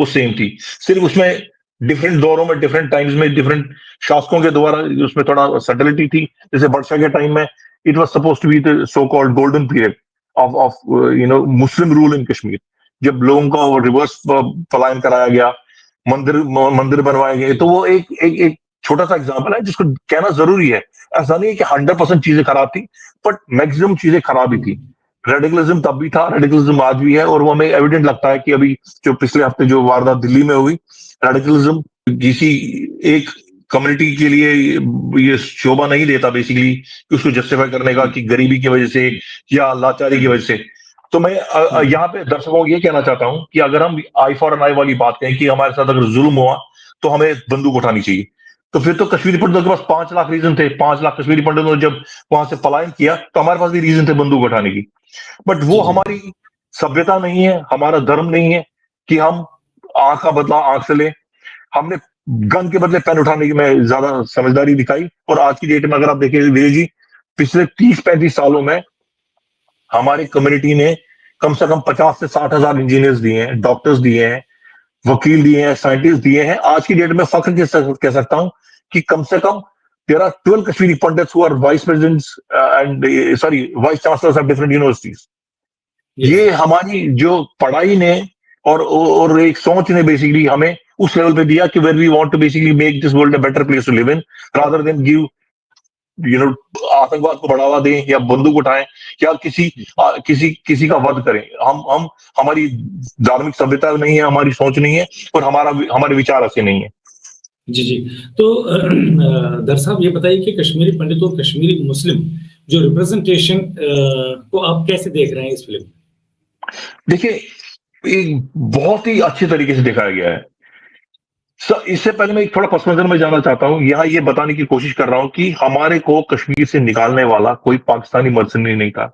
वो सेम थी। सिर्फ उसमें डिफरेंट दौरों में, डिफरेंट टाइम्स में, डिफरेंट शासकों के द्वारा उसमें थोड़ा सटलिटी थी। जैसे बादशाह के टाइम में it was supposed to be the so called golden period of Muslim rule in Kashmir, जब लोगों का रिवर्स पलायन कराया गया, मंदिर बनवाए गए। तो वो एक छोटा सा एग्जाम्पल है जिसको कहना जरूरी है। ऐसा नहीं है कि 100% चीजें खराब थी, बट मैक्सिमम चीजें खराब ही थी। रेडिकलिज्म तब भी था, रेडिकलिज्म आज भी है, और वो हमें एविडेंट लगता है कि अभी जो पिछले हफ्ते जो वारदात दिल्ली में हुई, रेडिकलिज्म किसी एक कम्युनिटी के लिए ये शोभा नहीं देता बेसिकली कि उसको जस्टिफाई करने का कि गरीबी की वजह से या लाचारी की वजह से। तो मैं यहाँ पे दर्शकों को ये कहना चाहता हूं कि अगर हम आई फॉर एन आई वाली बात कहें कि हमारे साथ अगर जुल्म हुआ तो हमें बंदूक उठानी चाहिए, तो फिर तो कश्मीरी पंडितों के पास 5 लाख रीजन थे। 5 लाख कश्मीरी पंडितों ने जब वहां से पलायन किया तो हमारे पास भी रीजन थे बंदूक उठाने की। बट वो जी जी हमारी सभ्यता नहीं है, हमारा धर्म नहीं है कि हम आंख का बदला आंख से लें। हमने गन के बदले पेन उठाने की में ज्यादा समझदारी दिखाई। और आज की डेट में अगर आप देखें विजय जी, पिछले 30-35 सालों में हमारी कम्युनिटी ने कम से कम 50 से 60 हजार इंजीनियर्स दिए हैं, डॉक्टर्स दिए हैं, वकील दिए हैं, साइंटिस्ट दिए हैं। आज की डेट में फख्र कह सकता हूं कि कम से कम there are 12 Kashmiri Pandits who are vice presidents and vice chancellors of different universities. Yes ये हमारी जो पढ़ाई ने और एक सोच ने बेसिकली हमें उस लेवल पे दिया कि where we want to basically make this world a better place to live in rather than give आतंकवाद को बढ़ावा दें या बंदूक उठाएं या किसी का वध करें। हम हमारी धार्मिक सभ्यता नहीं है, हमारी सोच नहीं है, और हमारे विचार ऐसे नहीं है। जी जी। तो दर साहब ये बताइए कि कश्मीरी पंडित और कश्मीरी मुस्लिम जो रिप्रेजेंटेशन को आप कैसे देख रहे हैं इस फिल्म में? देखिए, एक बहुत ही अच्छे तरीके से दिखाया गया है। इससे पहले मैं एक थोड़ा पस मंजर में जाना चाहता हूं। यहाँ ये बताने की कोशिश कर रहा हूं कि हमारे को कश्मीर से निकालने वाला कोई पाकिस्तानी मर्सनरी नहीं था।